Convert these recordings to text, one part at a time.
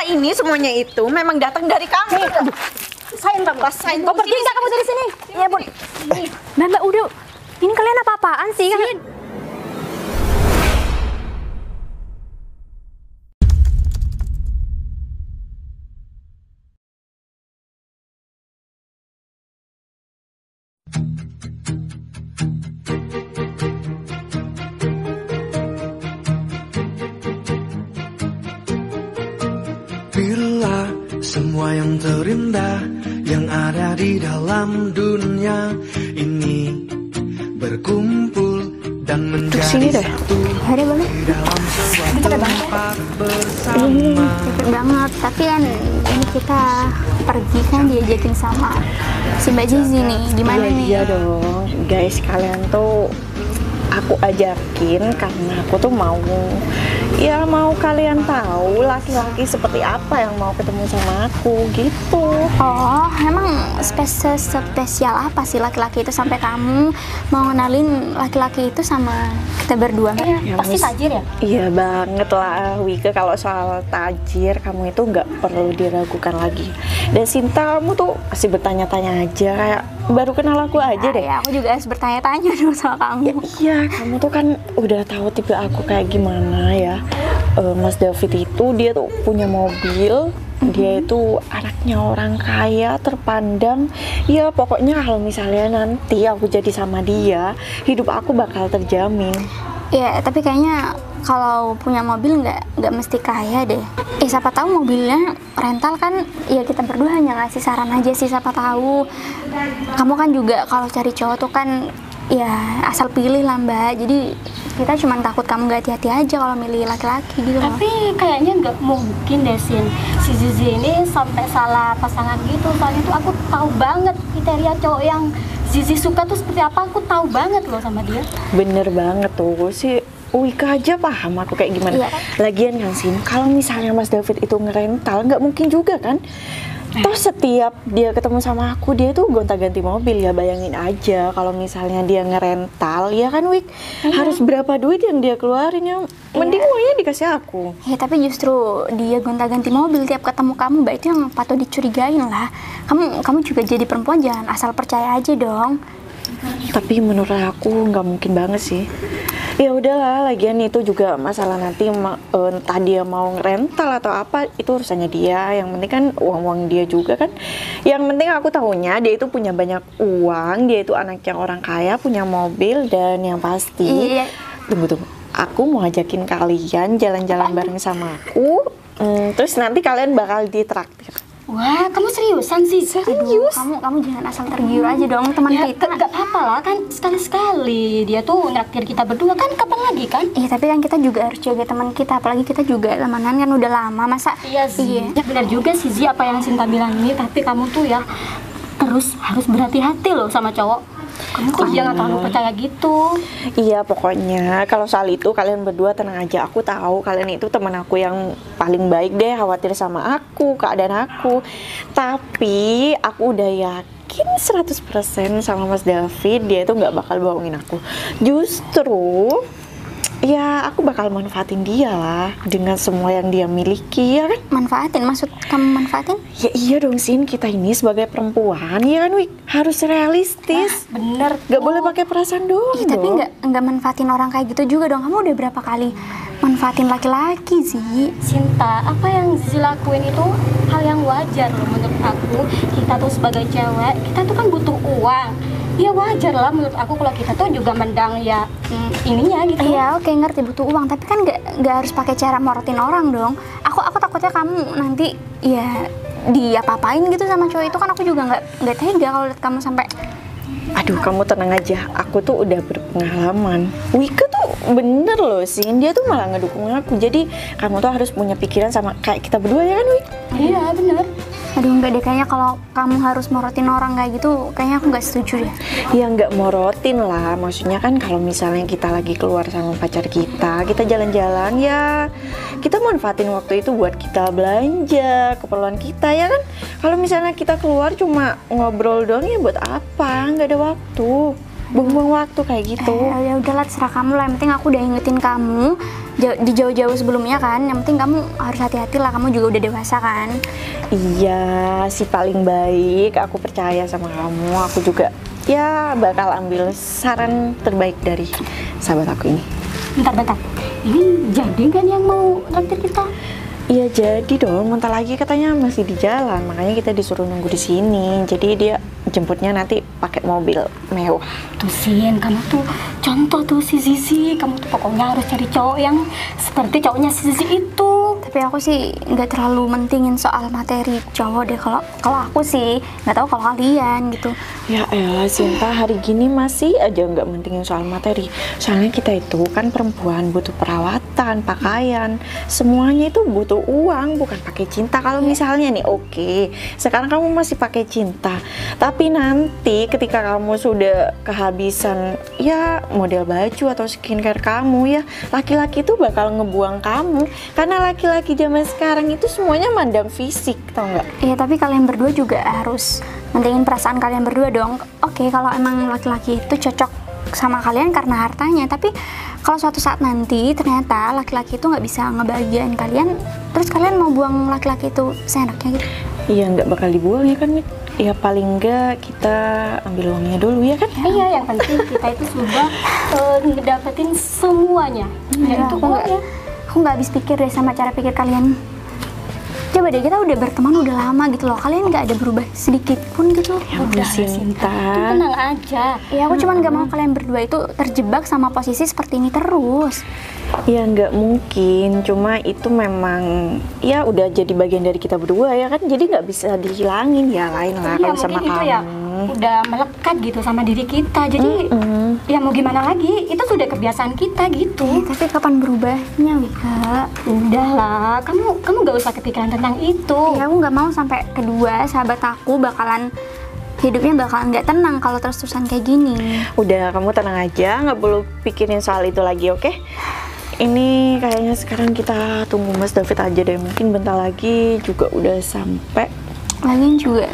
Masalah ini semuanya itu memang datang dari kamu. Rasain kamu. Rasain. Kau pergi nggak kamu dari sini? Iya, Bun. Mbak, udah. Ini kalian apa-apaan sih? Bila semua yang terindah yang ada di dalam dunia ini berkumpul dan menjadi satu di dalam sebuah tempat bersama. Capek banget, tapi kan ini kita pergi kan diajakin sama si Mbak Zizi nih. Gimana nih? Iya dong, guys, kalian tuh aku ajakin karena aku tuh mau kalian tahu laki-laki seperti apa yang mau ketemu sama aku gitu. Oh, emang spesial apa sih laki-laki itu sampai kamu mau ngenalin laki-laki itu sama kita berdua? Iya, pasti tajir ya? Iya banget lah, Wika. Kalau soal tajir, kamu itu nggak perlu diragukan lagi. Dan Sinta, kamu tuh masih bertanya-tanya aja, kayak baru kenal aku aja deh. Ya, aku juga harus bertanya-tanya dong sama kamu. Iya, kamu tuh kan udah tahu tipe aku kayak gimana ya. Mas David itu dia tuh punya mobil, dia itu anaknya orang kaya, terpandang. Ya pokoknya kalau misalnya nanti aku jadi sama dia, hidup aku bakal terjamin. Ya, tapi kayaknya kalau punya mobil nggak mesti kaya deh. Siapa tahu mobilnya rental kan? Ya kita berdua hanya ngasih saran aja sih, siapa tahu. Kamu kan juga kalau cari cowok tuh kan ya asal pilih lah Mbak. Jadi kita cuma takut kamu nggak hati-hati aja kalau milih laki-laki gitu. Tapi kayaknya nggak mungkin deh, Sin. Si Zizi ini sampai salah pasangan gitu. Soalnya tuh aku tahu banget kriteria cowok yang Zizi suka tuh seperti apa. Aku tahu banget loh sama dia. Bener banget tuh si Wika aja paham aku kayak gimana. Iya. Lagian kan Sin, kalau misalnya Mas David itu ngerental, nggak mungkin juga kan. Toh setiap dia ketemu sama aku, dia tuh gonta-ganti mobil ya. Bayangin aja kalau misalnya dia ngerental, ya kan Wik, harus berapa duit yang dia keluarin, yang mending uangnya dikasih aku. Ya tapi justru dia gonta-ganti mobil tiap ketemu kamu, Mbak, itu yang patut dicurigain lah. Kamu juga jadi perempuan jangan asal percaya aja dong. Tapi menurut aku nggak mungkin banget sih. Ya udahlah, lagian itu juga masalah nanti entah dia mau ngerental atau apa, itu urusannya dia. Yang penting kan uang dia juga kan. Yang penting aku tahunya dia itu punya banyak uang, dia itu anaknya orang kaya, punya mobil, dan yang pasti tunggu, aku mau ajakin kalian jalan-jalan bareng sama aku. Terus nanti kalian bakal ditraktir. Wah, kamu seriusan sih? Serius? Kamu jangan asal tergiur aja dong, teman Ya, kita. nggak apa-apa lah, kan sekali-sekali dia tuh nraktir kita berdua, kan kapan lagi kan? Iya, tapi kan kita juga harus jaga teman kita, apalagi kita juga temenan kan udah lama, masa? Iya sih. Ya benar juga sih Zi apa yang Sinta bilang ini, tapi kamu tuh ya harus berhati-hati loh sama cowok. Kamu kok jangan terlalu percaya gitu. Iya, pokoknya kalau soal itu kalian berdua tenang aja. Aku tahu kalian itu teman aku yang paling baik deh, khawatir sama aku, keadaan aku. Tapi aku udah yakin 100% sama Mas David, dia itu nggak bakal bohongin aku. Justru ya aku bakal manfaatin dia lah dengan semua yang dia miliki, ya kan? Manfaatin? Maksud kamu manfaatin? Ya iya dong Sin, kita ini sebagai perempuan, ya kan Wik? Harus realistis. Bener. Gak boleh pakai perasaan doang. Ih, tapi nggak manfaatin orang kayak gitu juga dong. Kamu udah berapa kali manfaatin laki-laki sih? Sinta, apa yang Zizi lakuin itu hal yang wajar loh menurut aku. Kita tuh sebagai cewek, kita tuh kan butuh uang. Ya wajar lah menurut aku kalau kita tuh juga mendang ya ininya gitu. Iya, oke, ngerti butuh uang, tapi kan nggak harus pakai cara morotin orang dong. Aku takutnya kamu nanti ya diapa-apain gitu sama cowok itu, kan aku juga nggak tega kalau lihat kamu sampai. Aduh, kamu tenang aja, aku tuh udah berpengalaman. Wika tuh bener loh Sin, dia tuh malah ngedukung aku. Jadi kamu tuh harus punya pikiran sama kayak kita berdua, ya kan Wik? Iya bener. Aduh, enggak deh, kayaknya kalau kamu harus morotin orang kayak gitu, kayaknya aku nggak setuju deh. Ya nggak morotin lah, maksudnya kan kalau misalnya kita lagi keluar sama pacar kita jalan-jalan, ya kita manfaatin waktu itu buat kita belanja, keperluan kita, ya kan? Kalau misalnya kita keluar cuma ngobrol doang, ya buat apa? Nggak ada waktu. buang-buang waktu kayak gitu. Ya udahlah, terserah kamu lah. Yang penting aku udah ingetin kamu di jauh-jauh sebelumnya kan. Yang penting kamu harus hati-hati lah, kamu juga udah dewasa kan. Iya, si paling baik. Aku percaya sama kamu. Aku juga ya bakal ambil saran terbaik dari sahabat aku ini. Bentar. Ini jadi kan yang mau traktir kita? Iya jadi dong, bentar lagi katanya masih di jalan, makanya kita disuruh nunggu di sini. Jadi dia jemputnya nanti pakai mobil mewah. Tuh Sin, kamu tuh contoh tuh si Zizi. Kamu tuh pokoknya harus cari cowok yang seperti cowoknya si Zizi itu. Tapi aku sih nggak terlalu mentingin soal materi cowok deh. Kalau aku sih nggak tahu kalau kalian gitu. Ya elah Sinta, hari gini masih aja nggak mentingin soal materi. Soalnya kita itu kan perempuan, butuh perawatan, pakaian, semuanya itu butuh uang, bukan pakai cinta. Kalau misalnya nih oke, sekarang kamu masih pakai cinta, tapi nanti ketika kamu sudah kehabisan ya model baju atau skincare kamu ya, laki-laki itu bakal ngebuang kamu. Karena laki-laki zaman sekarang itu semuanya mandang fisik, tau nggak? Iya, tapi kalian berdua juga harus mentingin perasaan kalian berdua dong. Oke, kalau emang laki-laki itu cocok sama kalian karena hartanya, tapi kalau suatu saat nanti ternyata laki-laki itu nggak bisa ngebahagiain kalian, terus kalian mau buang laki-laki itu seenaknya gitu? Iya nggak bakal dibuang ya kan, Mit? Ya paling nggak kita ambil uangnya dulu ya kan? Iya, yang penting kita itu sudah ngedapetin semuanya. Ya, Itu uangnya. aku nggak habis pikir deh sama cara pikir kalian. Coba deh, kita udah berteman udah lama gitu loh, kalian nggak ada berubah sedikit pun gitu. Ya udah Sinta. Tenang aja. Ya aku cuman nggak mau kalian berdua itu terjebak sama posisi seperti ini terus. Ya nggak mungkin, cuma itu memang ya udah jadi bagian dari kita berdua ya kan, jadi nggak bisa dihilangin ya, lain lah Iya, kalau sama mungkin itu kamu. ya udah melekat gitu sama diri kita. Jadi ya mau gimana lagi? Itu sudah kebiasaan kita gitu. Tapi kapan berubahnya, Wika? Udahlah, kamu gak usah kepikiran tentang itu. Ya aku nggak mau sampai kedua sahabat aku hidupnya bakalan nggak tenang kalau terus-terusan kayak gini. Udah kamu tenang aja, nggak perlu pikirin soal itu lagi, oke? Ini kayaknya sekarang kita tunggu Mas David aja deh, mungkin bentar lagi juga udah sampai. Lagian juga,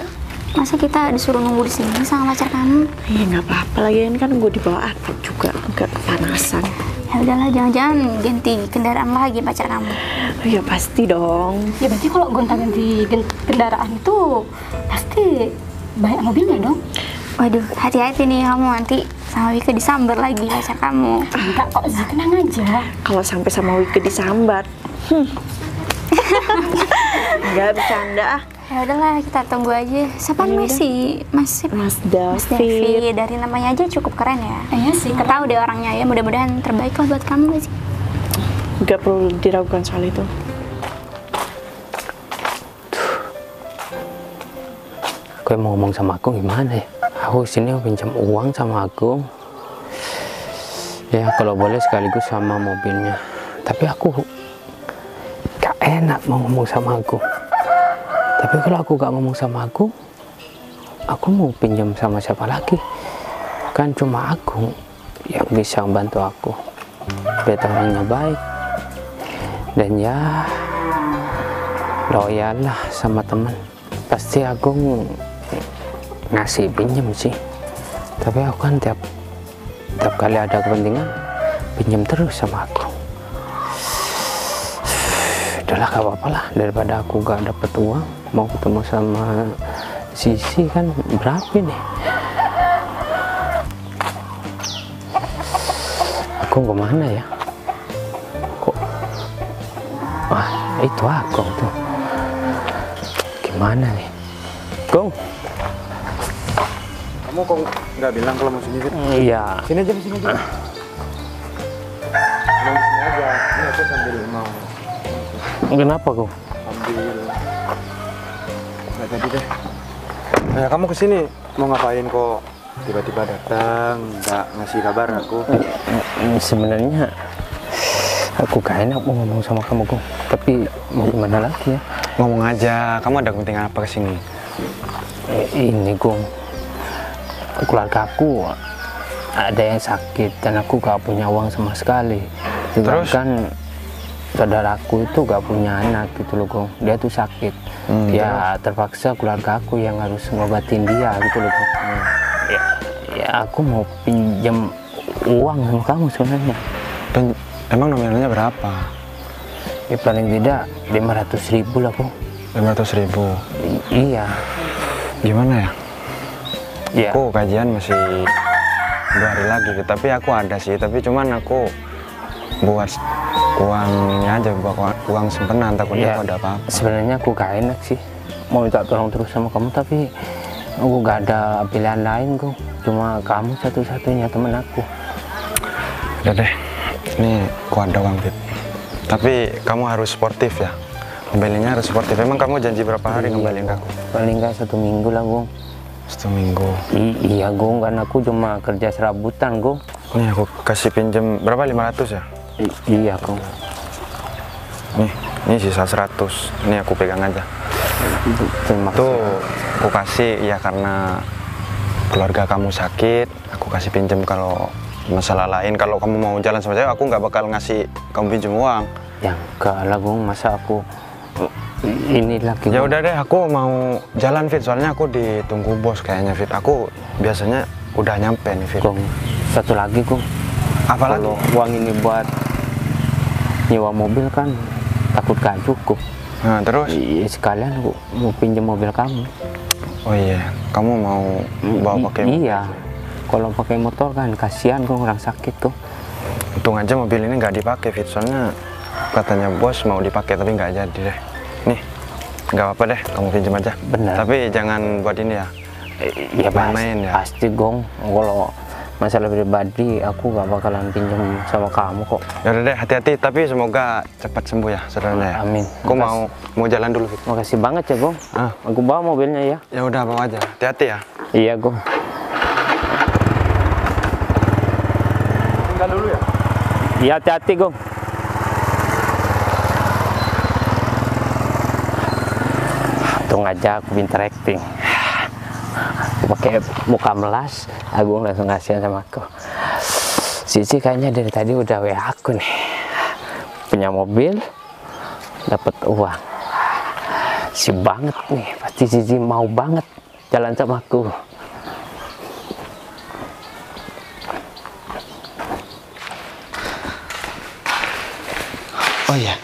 masa kita disuruh nunggu di sini sama pacar kamu? Iya nggak apa-apa, lagian kan gue di bawah atap juga, nggak kepanasan. Ya udahlah, jangan-jangan ganti kendaraan lagi pacar kamu. Ya pasti dong. Ya berarti kalau gonta-ganti kendaraan itu pasti banyak mobilnya dong. Waduh, hati-hati nih kamu, nanti sama Wika disambar lagi pacar kamu. Enggak kok, Zi, tenang aja. Kalau sampai sama Wika disambat, nggak bercanda ah. Ya udahlah, kita tunggu aja. Siapa namanya sih? Mas David. Dari namanya aja cukup keren ya. Iya sih, Nggak tahu deh orangnya ya, mudah-mudahan terbaik lah buat kamu sih. Nggak perlu diragukan soal itu. Gue mau ngomong sama aku gimana ya? Aku sini pinjam uang sama aku. Ya kalau boleh sekaligus sama mobilnya. Tapi aku gak enak mau ngomong sama aku. Tapi kalau aku gak ngomong sama aku mau pinjam sama siapa lagi? Kan cuma aku yang bisa membantu aku. Dia orangnya baik. Dan ya loyal lah sama teman. Pasti aku ngasih pinjam sih, tapi aku kan tiap kali ada kepentingan pinjam terus sama aku. Udahlah, gak apa-apa lah, daripada aku gak dapet uang mau ketemu sama Sisi kan berapa nih. Aku kemana ya? Kok wah itu aku tuh gimana nih, Gong? Kamu kok nggak bilang kalau mau sini? Iya. Sini aja, sini aja. Mau sini aja. Ini aku sambil mau Kenapa kok? ambil. Nggak jadi deh. Ya kamu kesini mau ngapain kok? Tiba-tiba datang, nggak ngasih kabar aku. Sebenarnya aku gak enak mau ngomong sama kamu, Gong. Tapi mau gimana lagi ya? Ngomong aja. Kamu ada kepentingan apa kesini? Ini, Gong. Keluarga aku ada yang sakit dan aku gak punya uang sama sekali. Terus? Kan saudaraku itu gak punya anak gitu loh, Gong. Dia tuh sakit. Ya terpaksa keluarga aku yang harus ngobatin dia gitu loh, Gong. Ya aku mau pinjam uang sama kamu sebenarnya. Emang nominalnya berapa? Ya paling tidak 500.000 lah, Bung. 500.000. Iya. Gimana ya? Iya. Aku kajian masih 2 hari lagi, tapi aku ada sih, tapi cuman aku buat uang ini aja, buat uang simpenan, takutnya aku ada apa-apa. Sebenarnya aku gak enak sih mau minta tolong terus sama kamu, tapi aku gak ada pilihan lain, Gung. Cuma kamu satu-satunya temen aku. Udah deh, ini aku ada uang, Fit. Tapi kamu harus sportif ya, kembalinya harus sportif. Emang kamu janji berapa hari kembaliin ke aku? Paling nggak 1 minggu lah, Gung. 1 minggu. Iya, Gung, kan aku cuma kerja serabutan, Gung. Nih aku kasih pinjam berapa, 500 ya? Iya, Gung. Ini sisa 100, ini aku pegang aja. Terima kasih. Tuh aku kasih ya karena keluarga kamu sakit, aku kasih pinjam. Kalau masalah lain, kalau kamu mau jalan sama saya, aku nggak bakal ngasih kamu pinjam uang. Ya enggak lah, Gung, masa aku ini lagi. Ya udah deh, aku mau jalan, Fit, soalnya aku ditunggu bos kayaknya, Fit. Aku biasanya udah nyampe nih, Fit. Gung, satu lagi, Gung. Apa lagi? Kalau uang ini buat nyewa mobil kan takut gak cukup. Nah, terus? Iya, sekalian aku mau pinjam mobil kamu. Oh iya, kamu mau bawa pakai mobil? Iya, kalau pakai motor kan kasihan, Gung, orang sakit tuh. Untung aja mobil ini nggak dipakai, Fit, soalnya katanya bos mau dipakai tapi nggak jadi deh. Nih, nggak apa-apa deh, kamu pinjam aja. Bener. Tapi jangan buat ini ya. Iya, main-main ya. Pasti, Gung. Kalau masalah pribadi aku gak bakalan pinjam sama kamu kok. Ya udah deh, hati-hati, tapi semoga cepat sembuh ya saudaranya ya. Amin. Aku mau jalan dulu, Fit. Makasih banget ya, Gung. Ah. Aku bawa mobilnya ya. Ya udah, bawa aja. Hati-hati ya. Iya, Gung. Tinggal dulu ya. Iya, hati-hati, Gung. Untung aja aku pintar acting. Aku pakai muka melas, Agung langsung ngasihin sama aku. Cici kayaknya dari tadi udah WA aku nih. Punya mobil, dapat uang. Si banget nih, pasti Cici mau banget jalan sama aku. Oh iya,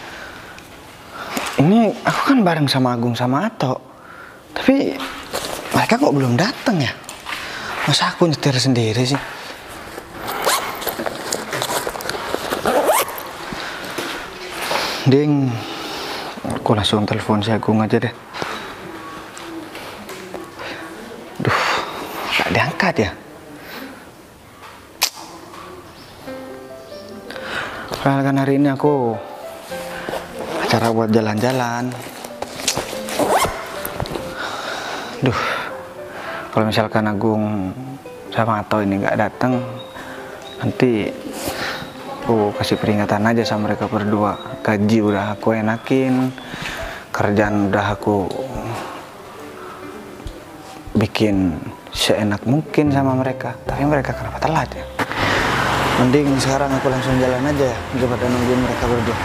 ini aku kan bareng sama Agung sama Ato, tapi mereka kok belum datang ya? Masa aku nyetir sendiri sih? Ding, aku langsung telepon si Agung aja deh. Duh, gak diangkat ya? Padahal kan hari ini aku acara buat jalan-jalan. Duh, kalau misalkan Agung sama Ato ini nggak datang, nanti aku kasih peringatan aja sama mereka berdua. Gaji udah aku enakin, kerjaan udah aku bikin seenak mungkin sama mereka. Tapi mereka kenapa telat ya? Mending sekarang aku langsung jalan aja ya, daripada nungguin mereka berdua.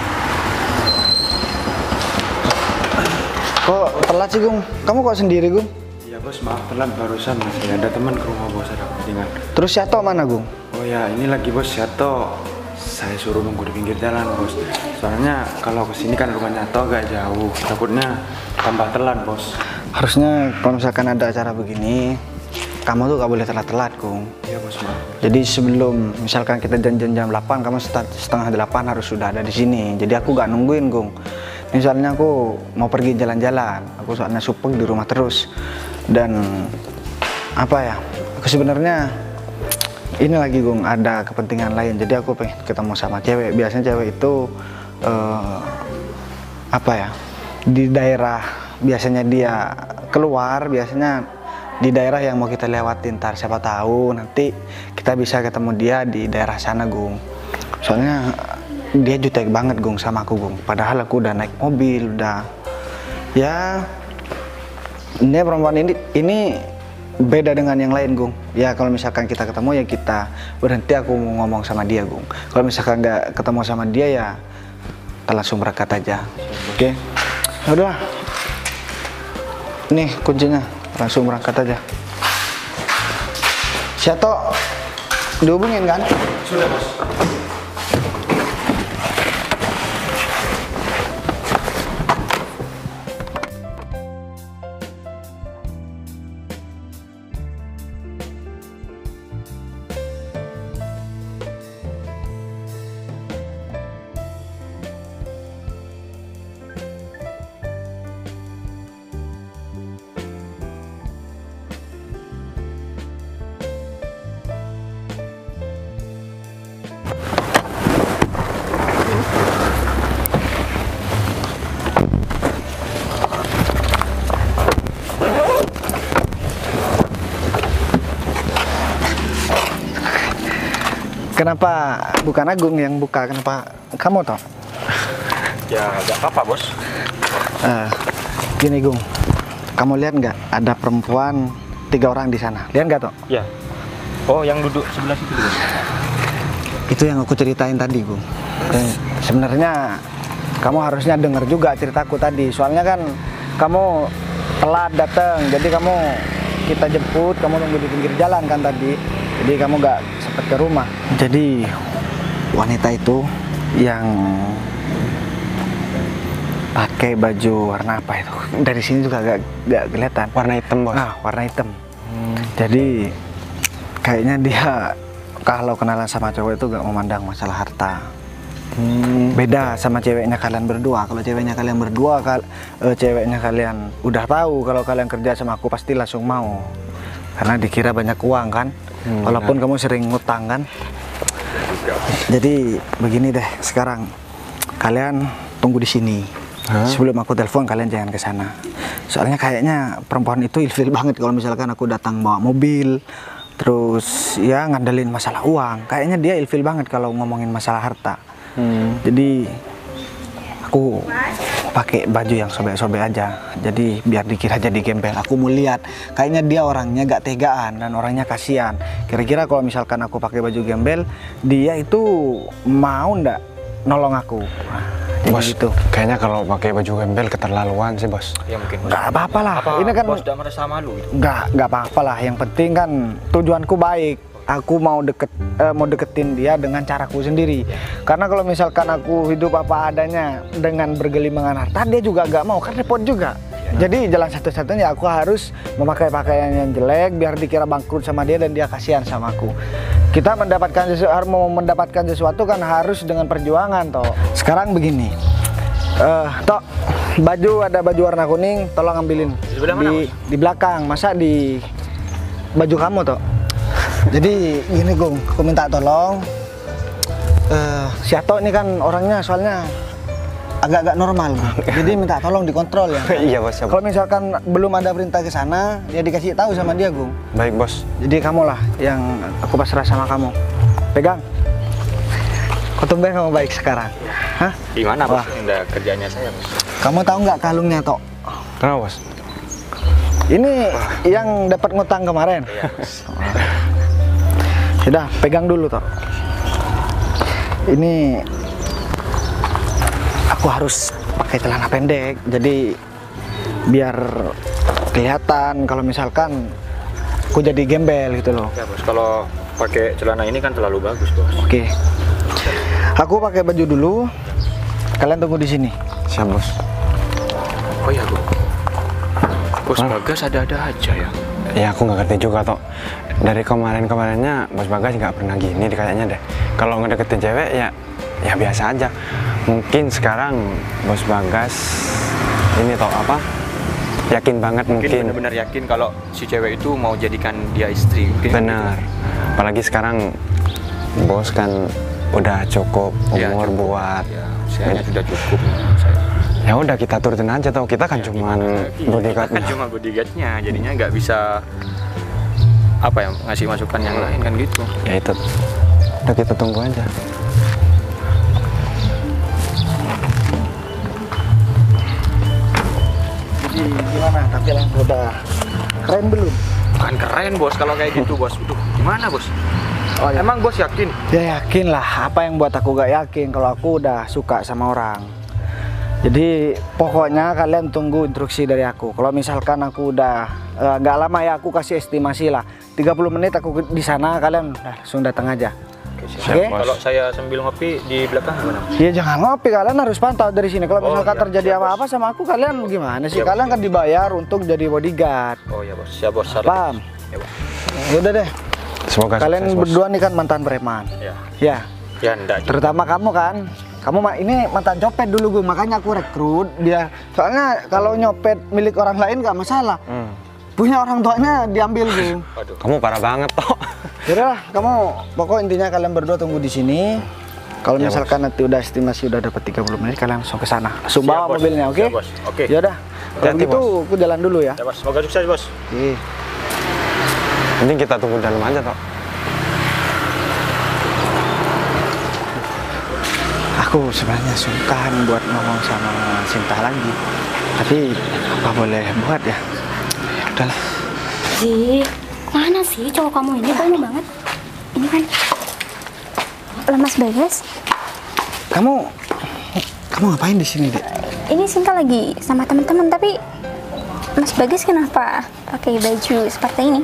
Kok telat sih, Gung? Kamu kok sendiri, Gung? Iya, Bos, maaf telat, barusan masih ada teman ke rumah bos, ada kepentingan. Terus si Ato mana, Gung? Oh ya, ini lagi bos, Yato saya suruh nunggu di pinggir jalan, Bos. Soalnya kalau kesini kan rumahnya Yato agak jauh, takutnya tambah telat, Bos. Harusnya kalau misalkan ada acara begini, kamu tuh gak boleh telat-telat, Gung. Iya, Bos, maaf. Jadi sebelum misalkan kita janjian jam 8, kamu setengah 8 harus sudah ada di sini. Jadi aku gak nungguin, Gung. Misalnya aku mau pergi jalan-jalan, aku soalnya supek di rumah terus. Dan apa ya, aku sebenarnya ini lagi, Gung, ada kepentingan lain. Jadi aku pengen ketemu sama cewek. Biasanya cewek itu apa ya, di daerah biasanya dia keluar, biasanya di daerah yang mau kita lewatin. Ntar siapa tahu nanti kita bisa ketemu dia di daerah sana, Gung. Soalnya dia jutek banget, Gung, sama aku, Gung. Padahal aku udah naik mobil, udah ya. Ini perempuan ini beda dengan yang lain, Gung. Ya kalau misalkan kita ketemu ya kita berhenti, aku mau ngomong sama dia, Gung. Kalau misalkan nggak ketemu sama dia ya kita langsung berangkat aja. Oke? Ya udah. Nih kuncinya, langsung berangkat aja. Siato dihubungin kan? Sudah, Bos. Kenapa bukan Agung yang buka? Kenapa kamu toh? Ya nggak apa-apa, Bos. Gini Gung, kamu lihat nggak ada perempuan 3 orang di sana? Lihat nggak toh? Ya. Oh, yang duduk sebelah situ, Bos. Itu yang aku ceritain tadi Gung. Sebenarnya kamu harusnya dengar juga ceritaku tadi. Soalnya kan kamu telat datang, jadi kita jemput, kamu nunggu di pinggir jalan kan tadi. Jadi kamu nggak sempat ke rumah. Jadi wanita itu yang pakai baju warna apa itu? Dari sini juga gak kelihatan. Warna hitam, Bos. Nah, warna hitam. Jadi kayaknya dia kalau kenalan sama cowok itu gak memandang masalah harta. Beda sama ceweknya kalian berdua. Kalau ceweknya kalian berdua, ceweknya kalian udah tahu kalau kalian kerja sama aku pasti langsung mau. Karena dikira banyak uang kan. Walaupun kamu sering ngutang kan. Jadi begini deh, sekarang kalian tunggu di sini. Sebelum aku telepon kalian jangan ke sana. Soalnya kayaknya perempuan itu ilfil banget kalau misalkan aku datang bawa mobil, terus ya ngandelin masalah uang. Kayaknya dia ilfil banget kalau ngomongin masalah harta. Jadi aku pakai baju yang sobek-sobek aja. Jadi biar dikira jadi gembel. Aku mau lihat, kayaknya dia orangnya gak tegaan dan orangnya kasihan. Kira-kira kalau misalkan aku pakai baju gembel, dia itu mau ndak nolong aku? Bos, gitu. Kayaknya kalau pakai baju gembel keterlaluan sih, Bos. Ya mungkin. Nggak apa-apa lah. Ini kan Bos tidak merasa malu gitu. nggak apa-apa lah. Yang penting kan tujuanku baik. Aku mau deketin dia dengan caraku sendiri. Karena kalau misalkan aku hidup apa adanya dengan bergelimangan harta, dia juga gak mau, kan repot juga. Jadi jalan satu-satunya aku harus memakai pakaian yang jelek biar dikira bangkrut sama dia dan dia kasihan sama aku. Kita mau mendapatkan sesuatu kan harus dengan perjuangan toh. Sekarang begini, Tok, ada baju warna kuning, tolong ambilin di belakang. Masa di baju kamu toh? Jadi gini Gung, aku minta tolong. Si Ato ini kan orangnya soalnya agak-agak normal, jadi minta tolong dikontrol ya. Iya, Bos. Kalau misalkan belum ada perintah ke sana, dia dikasih tahu sama dia, Gung. Baik, Bos. Jadi kamulah yang aku pasrah sama kamu. Pegang. Kau tumben kamu baik sekarang. Hah? Gimana, Bos? Udah kerjanya saya, Bos. Kamu tahu nggak kalungnya, Tok? Kenapa, Bos? Ini yang dapat ngutang kemarin. Iya, Bos. Sudah, pegang dulu toh. Ini aku harus pakai celana pendek, jadi biar kelihatan kalau misalkan aku jadi gembel gitu loh. Ya, Bos. Kalau pakai celana ini kan terlalu bagus, Bos. Oke. Aku pakai baju dulu. Kalian tunggu di sini. Siap, Bos. Oh iya, Bos Bagas ada-ada aja ya. Ya aku nggak ngerti juga toh. Dari kemarinnya Bos Bagas nggak pernah gini kayaknya deh. Kalau ngedeketin cewek ya biasa aja. Mungkin sekarang Bos Bagas ini toh apa? Yakin banget mungkin. Benar-benar yakin kalau si cewek itu mau jadikan dia istri. Benar. Apalagi sekarang Bos kan udah cukup umur buat. Ya, usianya sudah cukup. Ya udah kita turutin aja toh. Kita kan cuman bodyguard. Kan cuma bodyguardnya, jadinya nggak bisa apa ya ngasih masukan yang lain kan gitu. Ya itu. Udah kita tunggu aja. Jadi gimana? Tampilan udah keren belum? Bukan keren Bos kalau kayak gitu Bos. Udah gimana Bos? Oh, ya. Emang Bos yakin? Ya yakin lah. Apa yang buat aku gak yakin kalau aku udah suka sama orang? Jadi pokoknya kalian tunggu instruksi dari aku. Kalau misalkan aku udah nggak lama ya, aku kasih estimasi lah 30 menit aku di sana, kalian langsung datang aja. Oke? Kalau saya sambil ngopi di belakang gimana? Iya jangan ngopi, kalian harus pantau dari sini. Kalau misalkan terjadi apa-apa sama aku, kalian gimana sih? Kalian kan dibayar untuk jadi bodyguard. Oh ya bos, siap bos. Paham? Ya, bos. Udah deh. Semoga Kalian sukses, bos. berdua nih kan mantan preman. Ya. Ya. Ya enggak. Terutama kamu kan. Kamu ini mantan copet dulu gue, makanya aku rekrut dia. Soalnya kalau nyopet milik orang lain nggak masalah. Punya orang tuanya diambil gue. Aduh, kamu parah banget toh. Yaudah, kamu pokok intinya kalian berdua tunggu di sini. Kalau misalkan nanti udah estimasi udah dapat 30 menit, kalian langsung ke sana. Langsung bawa Bos. mobilnya, oke? Siap, bos. Oke. Yaudah. Kalau Hati-hati, gitu aku jalan dulu ya. Ya bos, semoga sukses bos. Oke. Mending kita tunggu dalam aja toh. Aku sebenarnya sungkan buat ngomong sama Sinta lagi. Tapi apa boleh buat ya? Udahlah. Sih, mana sih cowok kamu ini? Kok lama banget? Ini kan Mas Bagas. Kamu ngapain di sini, Dek? Ini Sinta lagi sama teman-teman, tapi Mas Bagas kenapa pakai baju seperti ini?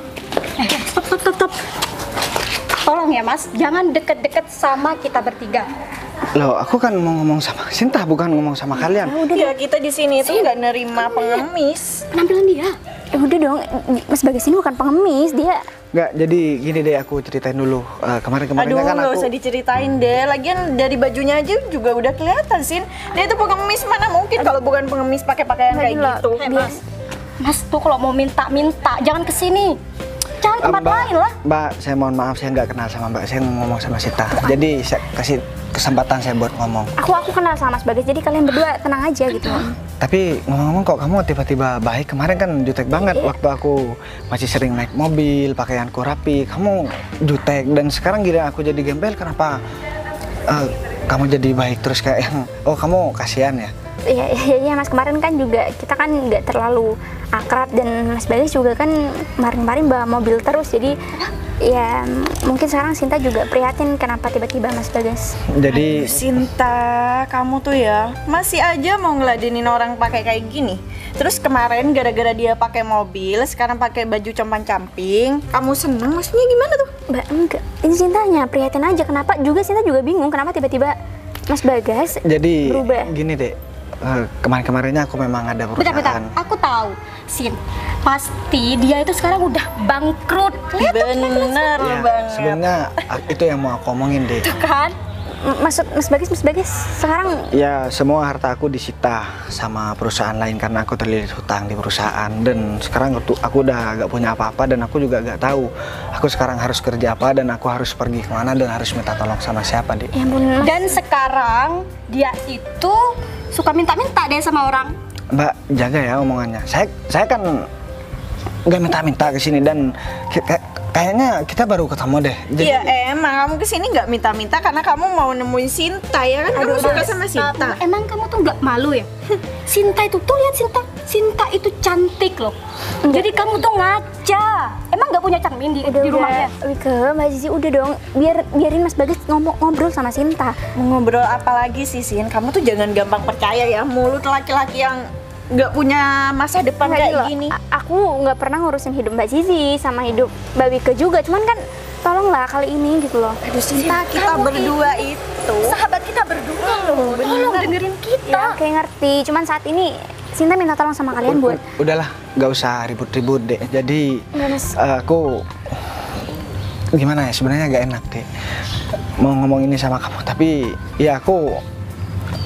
Stop. Tolong ya Mas, jangan deket-deket sama kita bertiga. Loh, aku kan mau ngomong sama Sinta, bukan ngomong sama kalian. Ya kita di sini tuh nggak nerima pengemis. Penampilan dia. Ya udah dong, Mas Bagas ini bukan pengemis, dia Nggak, jadi gini deh, aku ceritain dulu. Kemarin-kemarin Aduh, kan nggak aku... usah diceritain deh. Lagian dari bajunya aja juga udah kelihatan, Sin. Dia itu pengemis, mana mungkin kalau bukan pengemis pakai pakaian kayak Gila. gitu. Mas tuh kalau mau minta, jangan kesini. Cari tempat lain lah. Mbak, saya mohon maaf, saya nggak kenal sama Mbak. Saya ngomong sama Sinta. Jadi saya kasih kesempatan saya buat ngomong. aku kenal sama Mas Bagas, jadi kalian berdua tenang aja gitu. Tapi ngomong-ngomong kok kamu tiba-tiba baik. Kemarin kan jutek banget waktu aku masih sering naik mobil, pakaianku rapi. Kamu jutek dan sekarang gila aku jadi gembel. Kenapa kamu jadi baik terus kayak yang kamu kasihan ya? Iya Mas, kemarin kan juga kita kan nggak terlalu akrab dan Mas Bagas juga kan kemarin-kemarin bawa mobil terus, jadi ya mungkin sekarang Sinta juga prihatin kenapa tiba-tiba Mas Bagas. Jadi Sinta, kamu tuh ya masih aja mau ngeladenin orang pakai kayak gini. Terus kemarin gara-gara dia pakai mobil, sekarang pakai baju compang-camping. Kamu seneng? Maksudnya gimana tuh? Mbak, enggak. Ini Sintanya prihatin aja, kenapa juga Sinta juga bingung kenapa tiba-tiba Mas Bagas jadi berubah. gini deh. Kemarin-kemarinnya aku memang ada perusahaan. Bentar, aku tahu, Sin. Pasti dia itu sekarang udah bangkrut. Bener Ya, banget. sebenarnya itu yang mau aku omongin deh. Kan? Maksud Mas Bagas sekarang Ya, semua harta aku disita sama perusahaan lain karena aku terlilit hutang di perusahaan. Dan sekarang aku udah gak punya apa-apa dan aku juga gak tahu aku sekarang harus kerja apa dan aku harus pergi kemana dan harus minta tolong sama siapa, Dik. ya ampun Mas. Dan sekarang dia itu suka minta-minta deh sama orang. Mbak, jaga ya omongannya. Saya kan gak minta-minta ke sini dan kayaknya kita baru ketemu deh. Jadi, Iya emang kamu kesini nggak minta-minta karena kamu mau nemuin Sinta ya kan? Kamu suka sama Sinta. Emang kamu tuh nggak malu ya? Sinta itu tuh lihat Sinta itu cantik loh. Jadi kamu tuh ngaca. Emang nggak punya cermin di rumahnya? Wike, Mbak Zizi udah dong, biarin Mas Bagas ngobrol sama Sinta. Mau ngobrol apa lagi sih, Sin? Kamu tuh jangan gampang percaya ya mulut laki-laki yang nggak punya masa depan Nggak, kayak gila. gini. Aku nggak pernah ngurusin hidup Mbak Zizi sama hidup Mbak Wike juga, cuman kan tolonglah kali ini gitu loh. Aduh Sinta, kita kamu berdua itu Sahabat kita berdua loh. Tolong dengerin kita. Ya oke ngerti, cuman saat ini Sinta minta tolong sama kalian buat udahlah, gak usah ribut-ribut deh. Jadi Nggak, Mas. aku gimana ya, sebenarnya gak enak deh mau ngomong ini sama kamu. Tapi ya aku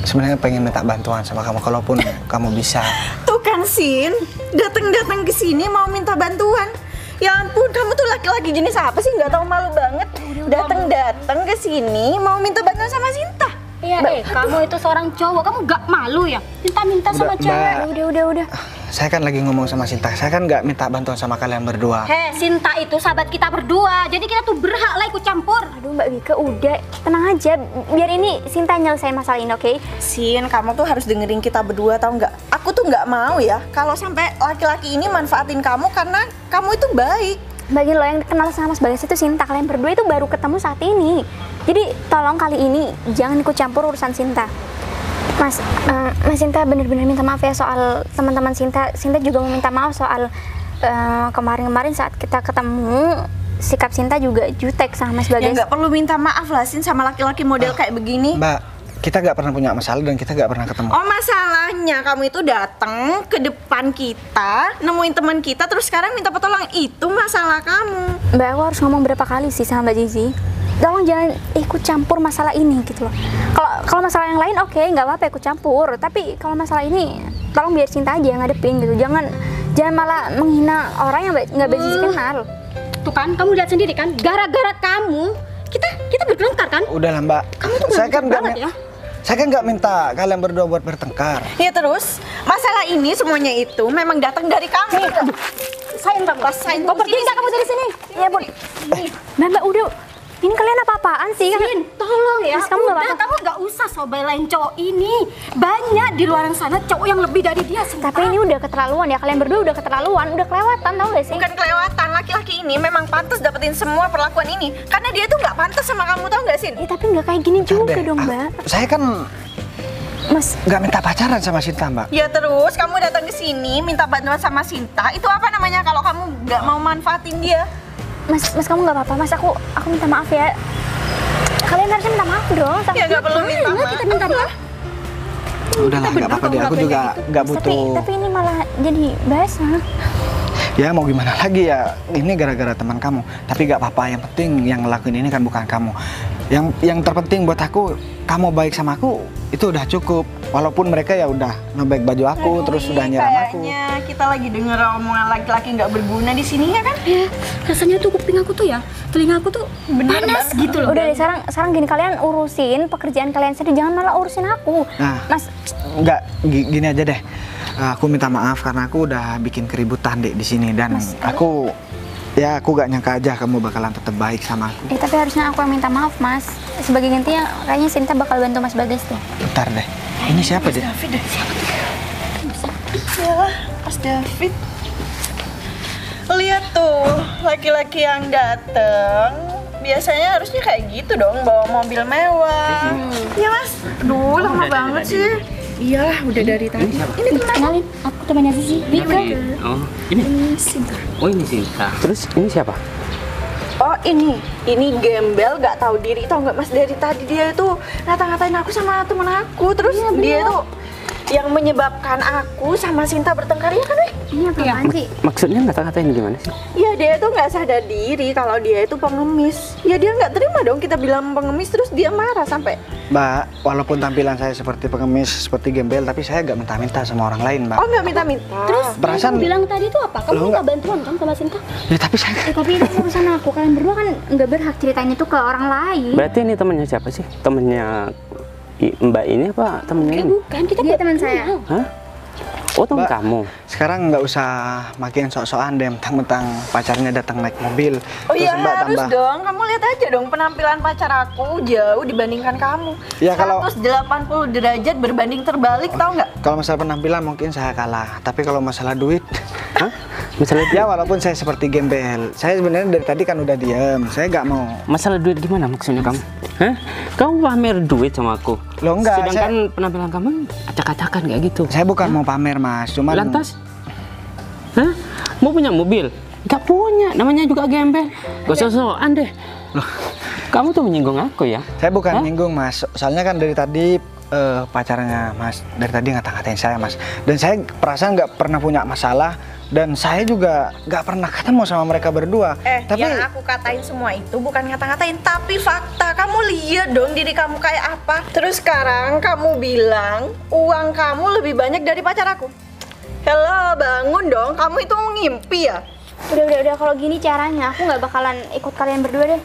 sebenarnya pengen minta bantuan sama kamu, kalaupun kamu bisa. tuh kan, Sin, datang ke sini mau minta bantuan. Ya ampun, kamu tuh laki-laki jenis apa sih? Nggak tahu malu banget. Datang ke sini mau minta bantuan sama Sinta. Iya, kamu itu seorang cowok, kamu gak malu ya? Minta-minta sama Mbak, cewek. udah. saya kan lagi ngomong sama Sinta. Saya kan gak minta bantuan sama kalian berdua. Sinta itu sahabat kita berdua, jadi kita tuh berhak lah ikut campur. Aduh Mbak Wike, udah tenang aja, biar ini Sinta nyelesain masalah ini, oke? Sin, kamu tuh harus dengerin kita berdua, tau nggak? Aku tuh nggak mau ya kalau sampai laki-laki ini manfaatin kamu karena kamu itu baik. Bagi lo yang kenal sama Mas Bagas itu Sinta, kalian berdua itu baru ketemu saat ini. Jadi tolong kali ini jangan ikut campur urusan Sinta. Mas, Mas Sinta bener-bener minta maaf ya soal teman-teman Sinta. Sinta juga mau minta maaf soal kemarin-kemarin saat kita ketemu, sikap Sinta juga jutek sama Mas Ya Bagas. nggak perlu minta maaf lah Sin sama laki-laki model kayak begini. Mbak, kita nggak pernah punya masalah dan kita nggak pernah ketemu. Oh masalahnya kamu itu datang ke depan kita, nemuin teman kita, terus sekarang minta pertolongan, itu masalah kamu. Mbak, aku harus ngomong berapa kali sih sama Mbak Zizi? Tolong jangan ikut campur masalah ini gitu loh. Kalau masalah yang lain oke, nggak apa-apa ikut campur. Tapi kalau masalah ini, tolong biar Sinta aja yang ngadepin gitu. Jangan malah menghina orang yang nggak Mbak Zizi kenal. Tuh kan, kamu lihat sendiri kan, gara-gara kamu kita bertengkar kan? Udahlah Mbak, Kamu tuh saya kan banget ya. Saya kan nggak minta kalian berdua buat bertengkar. Ya terus, masalah ini semuanya itu memang datang dari kamu. Sayang kamu, Rasain kau pergi nggak kamu dari sini? Ya Bun. Mbak udah. Ini kalian apa-apaan sih? Sin, tolong ya. Mas, kamu nggak Udah, apa-apa. kamu nggak usah so belain cowok ini. Banyak di luar sana cowok yang lebih dari dia. Sin. Tapi ini udah keterlaluan ya, kalian berdua udah keterlaluan, udah kelewatan, tau gak sih? Bukan kelewatan, laki-laki ini memang pantas dapetin semua perlakuan ini. Karena dia tuh nggak pantas sama kamu, tau nggak Sin? Tapi nggak kayak gini juga Deh, dong, Mbak. Saya kan Mas, nggak minta pacaran sama Sinta Mbak. Ya terus, kamu datang ke sini minta bantuan sama Sinta, itu apa namanya kalau kamu nggak mau manfaatin dia? Mas kamu nggak apa-apa, Mas. Aku minta maaf ya. Kalian harusnya minta maaf dong. Sama Ya nggak perlu minta maaf. Kita minta maaf. Udahlah nggak apa-apa deh. Aku juga nggak butuh. Tapi ini malah jadi basah. Ya mau gimana lagi ya, ini gara-gara teman kamu. Tapi gak apa-apa, yang penting yang ngelakuin ini kan bukan kamu. Yang terpenting buat aku, kamu baik sama aku, itu udah cukup. Walaupun mereka ya udah ngebek baju aku, terus udah nyerang aku. Kayaknya kita lagi denger omongan laki-laki nggak berguna di sini ya kan? Ya, rasanya tuh kuping aku tuh ya, telinga aku tuh panas gitu loh. Udah deh, sekarang gini, kalian urusin pekerjaan kalian sendiri, jangan malah urusin aku. Nah, Mas, nggak gini aja deh. Aku minta maaf karena aku udah bikin keributan deh di sini dan aku gak nyangka aja kamu bakalan tetap baik sama aku. tapi harusnya aku yang minta maaf, Mas. Sebagai gantinya kayaknya Sinta bakal bantu Mas Bagas deh. Bentar deh. Ini siapa deh? David deh. Iyalah, Mas David. Lihat tuh, laki-laki yang dateng biasanya harusnya kayak gitu dong, bawa mobil mewah. Iya Mas. Duh, lama banget sih. Iyalah, udah dari tadi. Ini teman. Kenalin, aku temannya Zizi. Bika. Oh, ini Sinta. Oh, ini Sinta. Terus ini siapa? Oh ini gembel, gak tahu diri, tau nggak Mas, dari tadi dia itu ngata-ngatain aku sama temen aku, terus dia tuh yang menyebabkan aku sama Sinta bertengkar, ya kan Weh? Ini apaan sih? Maksudnya ngata-ngatain gimana sih? Ya dia tuh nggak sadar diri kalau dia itu pengemis. Ya dia nggak terima dong kita bilang pengemis, terus dia marah sampai. Mbak, walaupun tampilan saya seperti pengemis, seperti gembel, tapi saya gak minta-minta sama orang lain, Mbak. Oh nggak minta-minta. Terus Perasaan- kamu bilang tadi tuh apa? Kamu Loh, minta enggak. bantuan kan sama Sinta? Ya tapi saya Tapi itu urusan aku. Kalian berdua kan nggak berhak ceritain itu ke orang lain. Berarti ini temannya siapa sih? Temannya Mbak ini apa temannya ini? Bukan, kita Dia baru teman saya. kenal. Hah? Oh, teman Mbak, kamu. sekarang nggak usah makin sok-sokan deh, mentang-mentang pacarnya datang naik mobil. Oh iya Mbak harus tambah. dong, kamu lihat aja dong penampilan pacar aku jauh dibandingkan kamu. Ya, kalau- 180 derajat berbanding terbalik, tau nggak? Kalau masalah penampilan mungkin saya kalah, tapi kalau masalah duit, Hah? Masalah ya walaupun saya seperti gembel, saya sebenarnya dari tadi kan udah diem, saya nggak mau. masalah duit gimana maksudnya kamu? Hah? Kamu pamer duit sama aku? Loh, enggak, Sedangkan penampilan kamu acak-acakan kayak gitu. Saya bukan mau pamer mas, cuman Lantas? Hah? Mau punya mobil? Gak punya, namanya juga gembel. Gak sosokan deh. Kamu tuh menyinggung aku ya? saya bukan Hah? nyinggung mas, soalnya kan dari tadi pacarnya mas, dari tadi ngata-ngatain saya mas, dan saya perasaan nggak pernah punya masalah, dan saya juga nggak pernah ketemu sama mereka berdua. Tapi yang aku katain semua itu bukan ngata-ngatain, tapi fakta. Kamu lihat dong diri kamu kayak apa. Terus sekarang kamu bilang uang kamu lebih banyak dari pacar aku. Hello, bangun dong. Kamu itu ngimpi ya? Udah kalau gini caranya aku nggak bakalan ikut kalian berdua deh.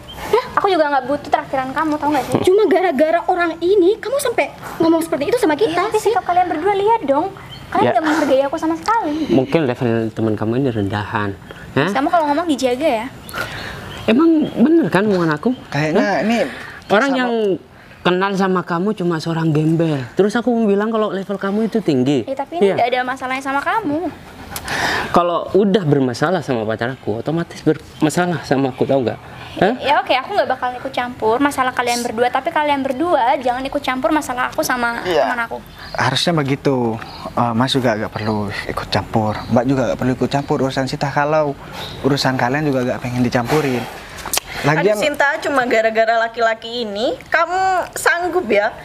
Aku juga nggak butuh traktiran kamu, tau nggak sih? Cuma gara-gara orang ini kamu sampai ngomong seperti itu sama kita. Tapi sikap kalian berdua lihat dong. Kalian Ya. nggak menghargai aku sama sekali. Mungkin level teman kamu ini rendahan. Hah? Kamu kalau ngomong dijaga ya. Emang bener kan omongan aku? kayaknya ini Orang sama- yang kenal sama kamu cuma seorang gembel. Terus aku bilang kalau level kamu itu tinggi. Ya tapi ini Iya. nggak ada masalahnya sama kamu. Kalau udah bermasalah sama pacar aku, otomatis bermasalah sama aku, tau nggak? Hah? Ya oke, aku nggak bakal ikut campur masalah kalian berdua, tapi kalian berdua jangan ikut campur masalah aku sama teman aku. Harusnya begitu. Mas juga gak perlu ikut campur. Mbak juga gak perlu ikut campur urusan Sinta kalau urusan kalian juga gak pengen dicampurin. Lagian, Aduh Sinta, cuma gara-gara laki-laki ini kamu sanggup ya?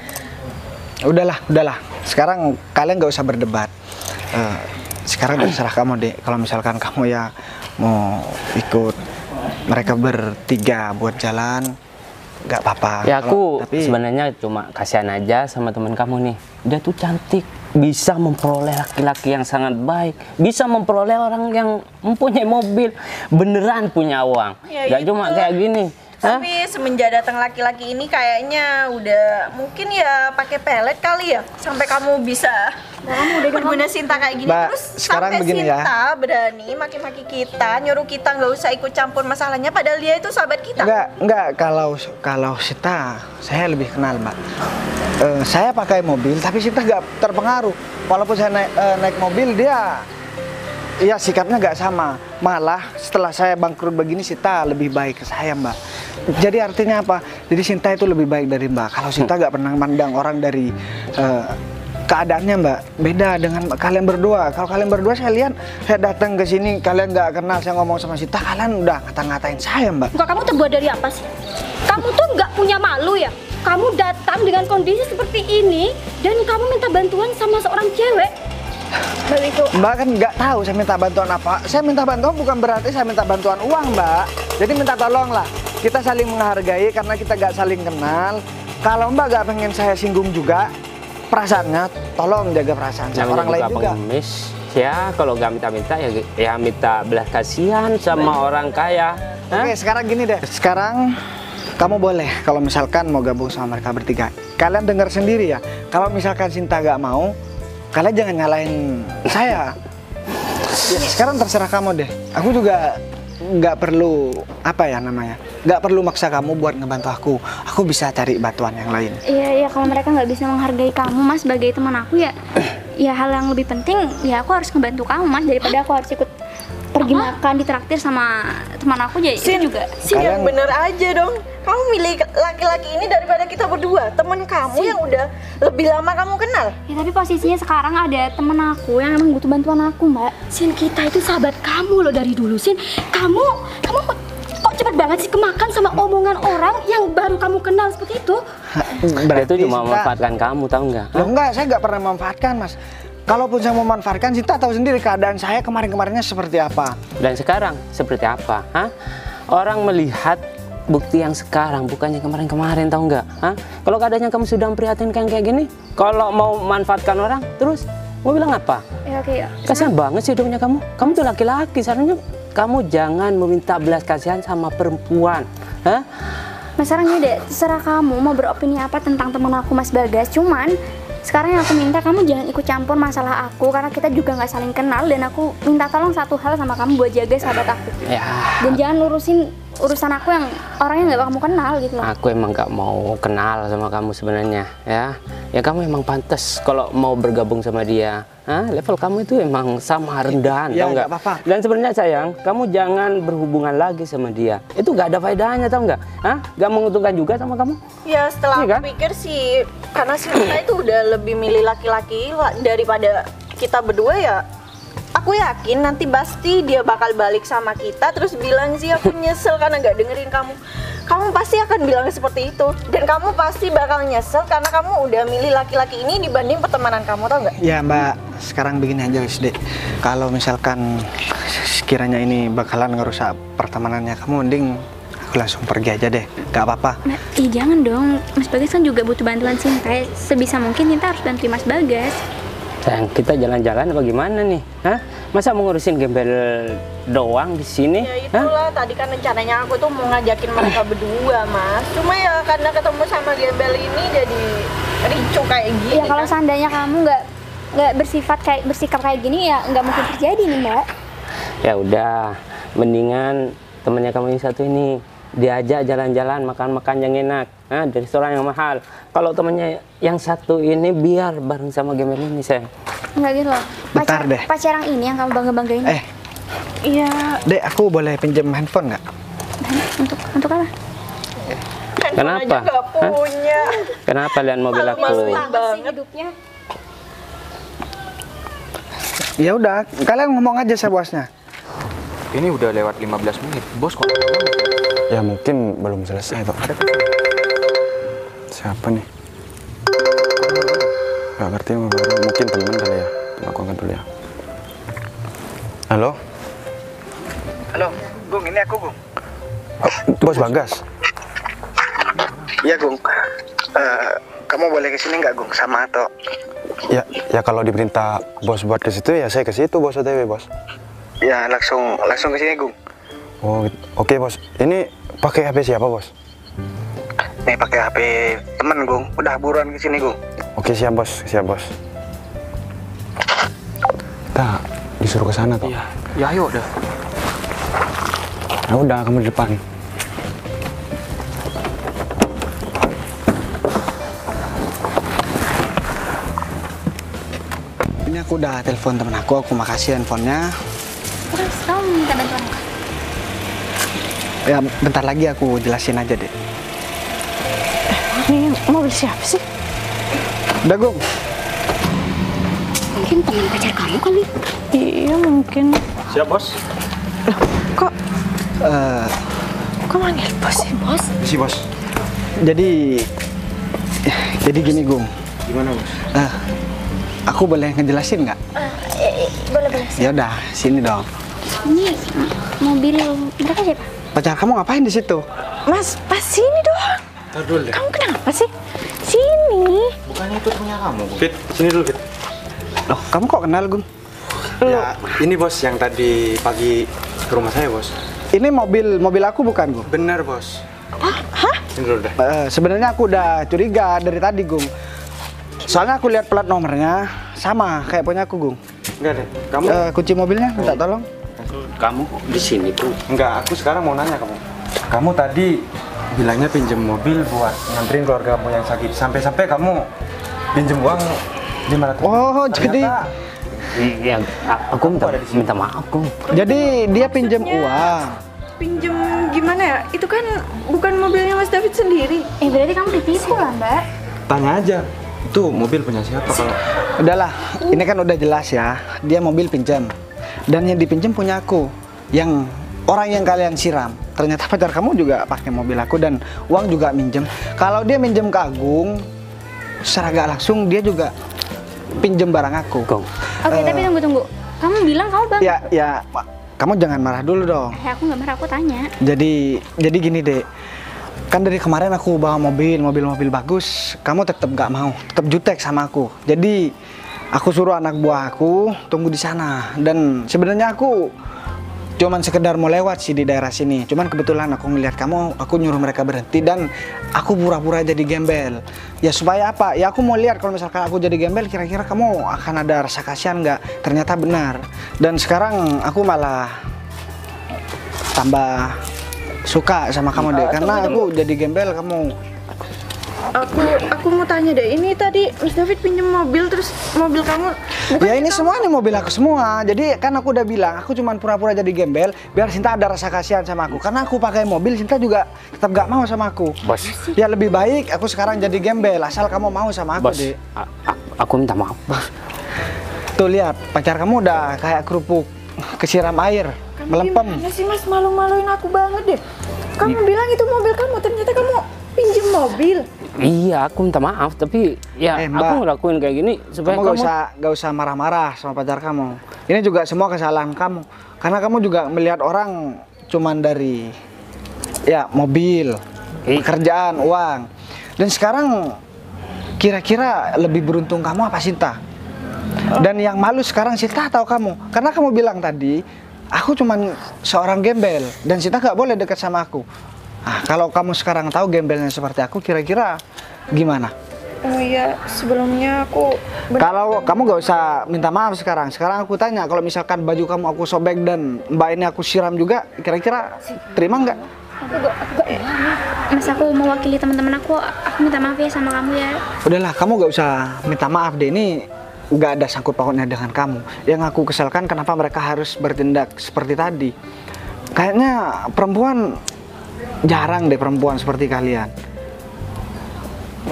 udahlah. Sekarang kalian gak usah berdebat. Sekarang terserah kamu deh. Kalau misalkan kamu ya mau ikut mereka bertiga buat jalan, nggak apa-apa. Ya aku Tapi sebenarnya cuma kasihan aja sama teman kamu nih. Dia tuh cantik, bisa memperoleh laki-laki yang sangat baik, bisa memperoleh orang yang mempunyai mobil, beneran punya uang. Ya Gak cuma kayak gini. Hah? Tapi semenjak datang laki-laki ini kayaknya udah mungkin ya pakai pelet kali ya sampai kamu bisa berguna Sinta kayak gini. Mbak, Terus sekarang sampai begini ya. Sinta berani maki-maki kita, nyuruh kita nggak usah ikut campur masalahnya padahal dia itu sahabat kita. enggak kalau Sita saya lebih kenal, Mbak. Saya pakai mobil tapi Sita nggak terpengaruh. Walaupun saya naik mobil, dia ya sikapnya nggak sama. Malah setelah saya bangkrut begini, Sita lebih baik ke saya, Mbak. Jadi artinya apa? Jadi Sinta itu lebih baik dari Mbak. Kalau Sinta nggak pernah mandang orang dari keadaannya, Mbak. Beda dengan kalian berdua. Kalau kalian berdua saya lihat, saya datang ke sini, kalian nggak kenal, saya ngomong sama Sinta, kalian udah ngata-ngatain saya, Mbak. Muka kamu terbuat dari apa sih? Kamu tuh nggak punya malu ya? Kamu datang dengan kondisi seperti ini dan kamu minta bantuan sama seorang cewek. Mbak kan nggak tahu saya minta bantuan apa. Saya minta bantuan bukan berarti saya minta bantuan uang, Mbak. Jadi minta tolong lah. Kita saling menghargai karena kita nggak saling kenal. Kalau Mbak nggak pengen saya singgung juga perasaannya, tolong jaga perasaan saya. Orang lain juga. Pengemis. Ya kalau nggak minta-minta ya minta belas kasihan sama orang kaya. Hah? Oke, sekarang gini deh. Sekarang kamu boleh kalau misalkan mau gabung sama mereka bertiga. Kalian dengar sendiri ya. Kalau misalkan Sinta nggak mau, kalian jangan nyalain saya. Ya, sekarang terserah kamu deh. Aku juga nggak perlu apa ya namanya. Nggak perlu maksa kamu buat ngebantu aku. Aku bisa cari bantuan yang lain. Iya, kalau mereka nggak bisa menghargai kamu, Mas, sebagai teman aku ya, ya hal yang lebih penting ya aku harus ngebantu kamu, Mas, daripada aku harus ikut pergi makan ditraktir sama teman aku. Jadi itu juga. Yang bener aja dong. Kamu milih laki-laki ini daripada kita berdua, teman kamu yang udah lebih lama kamu kenal. Ya tapi posisinya sekarang ada temen aku yang emang butuh bantuan aku, Mbak. Sin, kita itu sahabat kamu loh dari dulu, Sin. Kamu kok cepet banget sih kemakan sama omongan orang yang baru kamu kenal seperti itu? Dia itu cuma memanfaatkan kamu, tahu nggak? Loh enggak, saya nggak pernah memanfaatkan, Mas. Kalaupun saya memanfaatkan, Sinta tahu sendiri keadaan saya kemarin-kemarinnya seperti apa. Dan sekarang seperti apa? Hah? Orang melihat bukti yang sekarang, bukannya kemarin-kemarin, tahu nggak? Hah? Kalau keadaannya kamu sudah memprihatinkan kayak gini, kalau mau manfaatkan orang, terus mau bilang apa? Ya oke ya. Kasihan banget sih hidupnya kamu. Kamu tuh laki-laki, seharusnya kamu jangan meminta belas kasihan sama perempuan. Hah? Mas sekarang deh, terserah kamu mau beropini apa tentang temen aku, Mas Bagas. Cuman sekarang yang aku minta kamu jangan ikut campur masalah aku karena kita juga nggak saling kenal, dan aku minta tolong satu hal sama kamu buat jaga sahabat aku. Ya. Dan jangan lurusin urusan aku yang orangnya nggak kamu kenal gitu loh. Aku emang nggak mau kenal sama kamu sebenarnya, ya. Ya kamu emang pantas kalau mau bergabung sama dia. Hah? Level kamu itu emang sama rendahan, Ya, tau nggak? nggak apa-apa. Dan sebenarnya sayang, kamu jangan berhubungan lagi sama dia. Itu nggak ada faedahnya, tau nggak? Hah? Nggak menguntungkan juga sama kamu. Ya setelah Iya aku kan? pikir sih, karena Sinta itu udah lebih milih laki-laki daripada kita berdua ya. Aku yakin nanti pasti dia bakal balik sama kita terus bilang sih aku nyesel karena nggak dengerin kamu. Kamu pasti akan bilang seperti itu, dan kamu pasti bakal nyesel karena kamu udah milih laki-laki ini dibanding pertemanan kamu, tau nggak? Ya Mbak, sekarang begini aja wis deh. Kalau misalkan sekiranya ini bakalan ngerusak pertemanannya kamu, mending aku langsung pergi aja deh. Gak apa-apa. Nah, jangan dong, Mas Bagas kan juga butuh bantuan Sinta. Sebisa mungkin Sinta harus bantu Mas Bagas. Sayang, kita jalan-jalan bagaimana nih? Hah? Masa mau ngurusin gembel doang di sini? Ya itulah, tadi kan rencananya aku tuh mau ngajakin mereka berdua, Mas. Cuma ya karena ketemu sama gembel ini jadi ricu kayak gini. Ya kalau seandainya kamu nggak bersikap kayak gini ya nggak mungkin terjadi nih, Mbak. Ya udah, mendingan temennya kamu yang satu ini diajak jalan-jalan, makan-makan yang enak, di restoran yang mahal. Kalau temennya yang satu ini biar bareng sama gembel ini, sayang. Enggak gitu loh. Bentar deh. Pacar yang ini yang kamu bangga-banggain. Iya. Dek, aku boleh pinjam handphone nggak? Untuk apa? Kenapa? Nggak punya. Kenapa lihat mobil aku? Banget hidupnya. Ya udah, kalian ngomong aja sama bosnya. Ini udah lewat 15 menit. Bos kok lama banget? Ya mungkin belum selesai Pak. Siapa nih? Gak ngerti nomor baru. Mungkin temen kali ya. Aku angkat dulu ya. Halo? Halo, Gung, ini aku Gung. Bos Bagas? Iya Gung. Kamu boleh kesini nggak Gung sama Ato? Ya kalau diperintah bos buat ke situ ya saya ke situ bos OTW bos. Ya langsung ke sini Gung. Oh oke bos. Ini pakai HP siapa bos? Nih pakai HP temen Gung. Udah buruan ke sini Gung. Oke siap bos, siap bos. Kita disuruh ke sana toh. Ya ayo dah. Ya udah kamu di depan. Ini aku udah telepon temen aku makasih handphonenya. Terus kamu minta bantuan apa? Ya bentar lagi aku jelasin aja deh. Ini mobil siapa sih? Udah Gung. Mungkin teman pacar kamu kali. Iya mungkin. Siap bos. Kok Eh, kok manggil bos sih bos? Isi bos. jadi gini Gung. Gimana bos? Aku boleh ngejelasin nggak? Boleh. Ya udah, sini dong. Ini mobil mereka siapa? Pacar kamu ngapain di situ? Mas, pas sini doang. Ntar dulu deh. Kamu kenapa sih? Sini. Bukannya itu punya kamu Fit, sini dulu Fit. Loh, kamu kok kenal Gung? Ya ini bos yang tadi pagi ke rumah saya bos. Ini mobil aku bukan Gung? Bener bos. Hah? Sini dulu deh. Sebenarnya aku udah curiga dari tadi Gung. Soalnya aku lihat plat nomornya sama kayak punya aku Gung. Enggak deh. Kamu Kunci mobilnya minta tolong. Kamu di sini tuh. enggak, aku sekarang mau nanya kamu. Kamu tadi bilangnya pinjem mobil buat nganterin keluarga kamu yang sakit. Sampai-sampai kamu pinjem uang 500. Oh, jadi Iya, aku minta maaf kok. jadi dia pinjem uang. Pinjem gimana ya? Itu kan bukan mobilnya Mas David sendiri. Berarti kamu ditipu lah, Mbak. Tanya aja. Itu mobil punya siapa kalau Udahlah, ini kan udah jelas ya. Dia mobil pinjam. Dan yang dipinjam punya aku. Yang orang yang kalian siram. Ternyata pacar kamu juga pakai mobil aku dan uang juga minjem. Kalau dia minjem ke Agung, secara gak langsung dia juga pinjem barang aku. Oke, tapi tunggu. Kamu bilang kamu bang? Ya, kamu jangan marah dulu dong. Aku nggak marah, aku tanya. Jadi gini deh. Kan dari kemarin aku bawa mobil bagus, kamu tetap gak mau, tetap jutek sama aku. Jadi aku suruh anak buah aku tunggu di sana. Dan sebenarnya aku cuman sekedar mau lewat sih di daerah sini. Cuman kebetulan aku ngeliat kamu, aku nyuruh mereka berhenti dan aku pura-pura jadi gembel. Ya supaya apa? Ya aku mau lihat kalau misalkan aku jadi gembel, kira-kira kamu akan ada rasa kasihan nggak? Ternyata benar. Dan sekarang aku malah tambah suka sama kamu deh, karena aku jadi gembel kamu. Aku mau tanya deh, ini tadi Mas David pinjem mobil, terus mobil kamu bukan Ya ini semua nih mobil aku semua. Jadi kan aku udah bilang, aku cuma pura-pura jadi gembel biar Sinta ada rasa kasihan sama aku. Karena aku pakai mobil, Sinta juga tetap gak mau sama aku. Bos. Ya lebih baik aku sekarang jadi gembel asal kamu mau sama aku, Bos, Dek. aku minta maaf, Bos. Tuh lihat, pacar kamu udah kayak kerupuk kesiram air, melempem. gimana sih Mas, malu-maluin aku banget deh. Kamu bilang itu mobil kamu, ternyata kamu pinjem mobil. Iya, aku minta maaf, tapi ya Mbak, aku ngelakuin kayak gini supaya Kamu kamu gak usah marah-marah sama pacar kamu. Ini juga semua kesalahan kamu. Karena kamu juga melihat orang cuman dari ya mobil, pekerjaan, uang. Dan sekarang kira-kira lebih beruntung kamu apa Sinta? Dan yang malu sekarang Sinta atau kamu? Karena kamu bilang tadi, aku cuman seorang gembel dan Sinta gak boleh dekat sama aku. Ah, kalau kamu sekarang tahu gembelnya seperti aku, kira-kira gimana? Oh iya, sebelumnya aku Kalau kamu gak usah minta maaf sekarang. Sekarang aku tanya, kalau misalkan baju kamu aku sobek dan mbak ini aku siram juga, kira-kira terima nggak? Mas, aku mewakili teman-teman aku minta maaf ya sama kamu ya. Udahlah, kamu gak usah minta maaf deh. Ini nggak ada sangkut pautnya dengan kamu. Yang aku kesalkan kenapa mereka harus bertindak seperti tadi. Kayaknya perempuan jarang deh perempuan seperti kalian.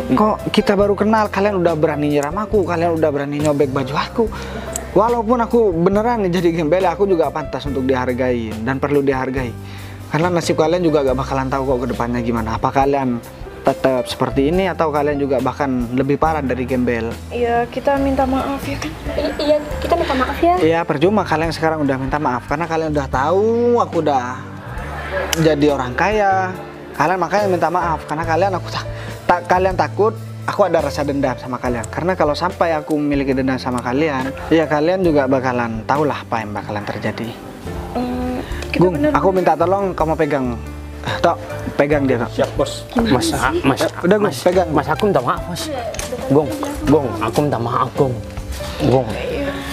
Kok kita baru kenal kalian udah berani nyiram aku, kalian udah berani nyobek baju aku. Walaupun aku beneran nih jadi gembel, aku juga pantas untuk dihargai dan perlu dihargai. Karena nasib kalian juga gak bakalan tahu kok ke depannya gimana. Apa kalian tetap seperti ini atau kalian juga bahkan lebih parah dari gembel? Iya, kita minta maaf ya kan. Iya, kita minta maaf ya. Iya, percuma kalian sekarang udah minta maaf karena kalian udah tahu aku udah jadi orang kaya. Kalian makanya minta maaf karena kalian kalian takut aku ada rasa dendam sama kalian. Karena kalau sampai aku memiliki dendam sama kalian, ya kalian juga bakalan tahulah apa yang bakalan terjadi. Gung, aku minta tolong kamu pegang. Tok, pegang dia, Tok. Siap, Bos. Mas, Udah, Gung, pegang. Mas, aku minta maaf, Mas. Gong, aku minta maaf, Gong.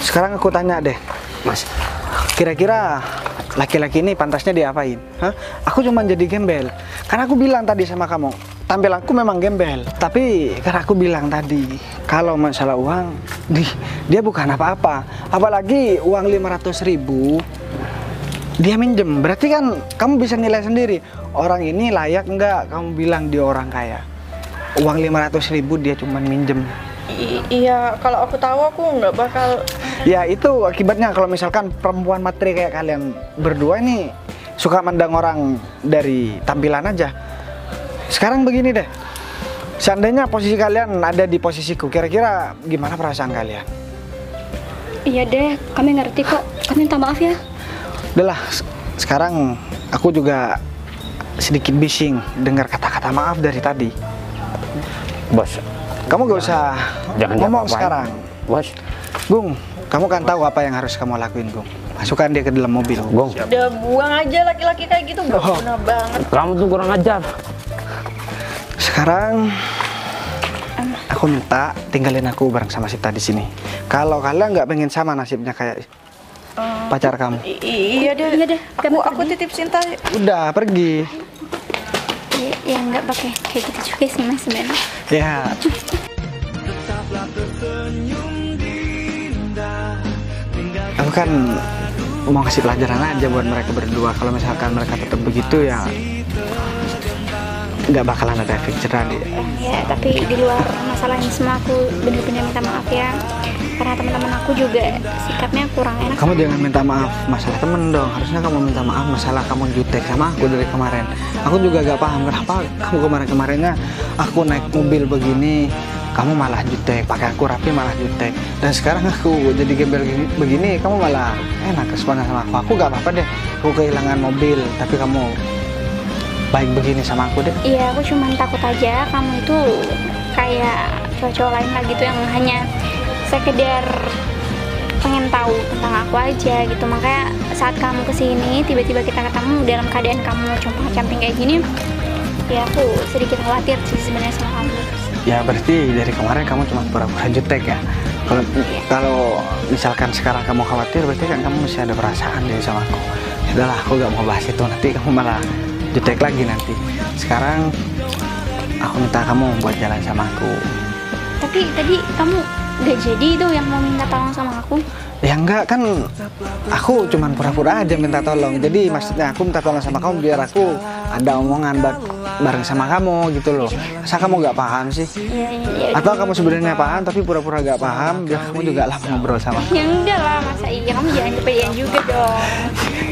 Sekarang aku tanya deh, Mas. Kira-kira laki-laki ini pantasnya diapain? Hah? Aku cuma jadi gembel. Karena aku bilang tadi sama kamu, tampilanku memang gembel. Tapi karena aku bilang tadi, kalau masalah uang, dia bukan apa-apa. Apalagi uang 500.000 dia minjem. Berarti kan kamu bisa nilai sendiri. Orang ini layak nggak kamu bilang dia orang kaya. Uang 500.000 dia cuma minjem. Iya, kalau aku tahu aku nggak bakal. Ya itu akibatnya kalau misalkan perempuan materi kayak kalian berdua ini suka mandang orang dari tampilan aja. Sekarang begini deh, seandainya posisi kalian ada di posisiku, kira-kira gimana perasaan kalian? Iya deh, kami ngerti kok. Kami minta maaf ya. Udahlah, sekarang aku juga sedikit bising dengar kata-kata maaf dari tadi. Bos, Kamu gak usah jangan ngomong diapa-apain. sekarang. Bos, Gung, kamu kan tahu apa yang harus kamu lakuin, Gung. Masukkan dia ke dalam mobil. Gong. Udah buang aja laki-laki kayak gitu, nggak guna banget. Kamu tuh kurang ajar. Sekarang aku minta tinggalin aku bareng sama Sita di sini. Kalau kalian nggak pengen sama nasibnya kayak pacar kamu, Iya deh. Iya deh, Aku titip Sinta. udah pergi. Ya nggak pakai kayak gitu juga sih mas sebenarnya. Ya, aku kan mau kasih pelajaran aja buat mereka berdua. Kalau misalkan mereka tetap begitu ya nggak bakalan ada efek jerah deh. Ya tapi di luar masalah ini semua aku bener-bener minta maaf ya. Karena teman-teman aku juga sikapnya kurang enak. Kamu jangan minta maaf masalah temen dong. Harusnya kamu minta maaf masalah kamu jutek sama aku dari kemarin. Aku juga gak paham kenapa kamu kemarin-kemarinnya aku naik mobil begini, kamu malah jutek, pakai aku rapi malah jutek. Dan sekarang aku jadi gembel begini, kamu malah enak responnya sama aku. Aku gak apa-apa deh, aku kehilangan mobil, tapi kamu baik begini sama aku deh. Iya aku cuma takut aja kamu itu kayak cowok-cowok lain lah gitu yang hanya sekedar pengen tahu tentang aku aja gitu. Makanya saat kamu kesini tiba-tiba kita ketemu dalam keadaan kamu compang-camping kayak gini, ya aku sedikit khawatir sih sebenarnya sama kamu. Ya berarti dari kemarin kamu cuma pura-pura jutek ya. Kalau misalkan sekarang kamu khawatir, berarti kan kamu masih ada perasaan deh sama aku. Udahlah, aku gak mau bahas itu, nanti kamu malah jutek lagi nanti. Sekarang aku minta kamu buat jalan sama aku. Tapi tadi kamu gak jadi tuh yang mau minta tolong sama aku? Ya enggak, kan aku cuman pura-pura aja minta tolong. Jadi maksudnya aku minta tolong sama kamu biar aku ada omongan bareng sama kamu gitu loh. Masa kamu gak paham sih? Ya, Atau kamu sebenarnya paham tapi pura-pura gak paham biar kamu juga lama ngobrol sama aku. ya enggak lah, masa iya kamu jangan kepedean juga dong.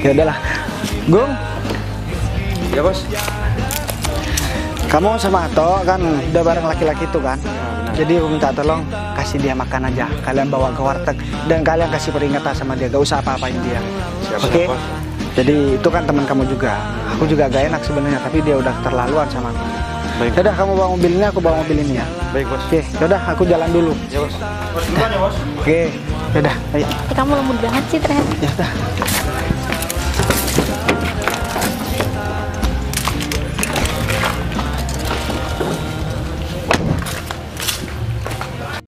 Ya udahlah, Gung. Ya bos. Kamu sama Ato kan udah bareng laki-laki itu kan? Jadi aku minta tolong kasih dia makan aja. Kalian bawa ke warteg dan kalian kasih peringatan sama dia. Gak usah apa-apain dia. Oke? Bos. Jadi itu kan teman kamu juga. Aku juga gak enak sebenarnya, tapi dia udah keterlaluan sama aku. Baik. Yaudah, kamu bawa mobil ini, aku bawa mobil ini ya. Baik bos. Oke, yaudah aku jalan dulu. Ya bos. Bos duluan ya bos. Oke, yaudah, ayo. Kamu lembut banget sih ternyata. Yaudah.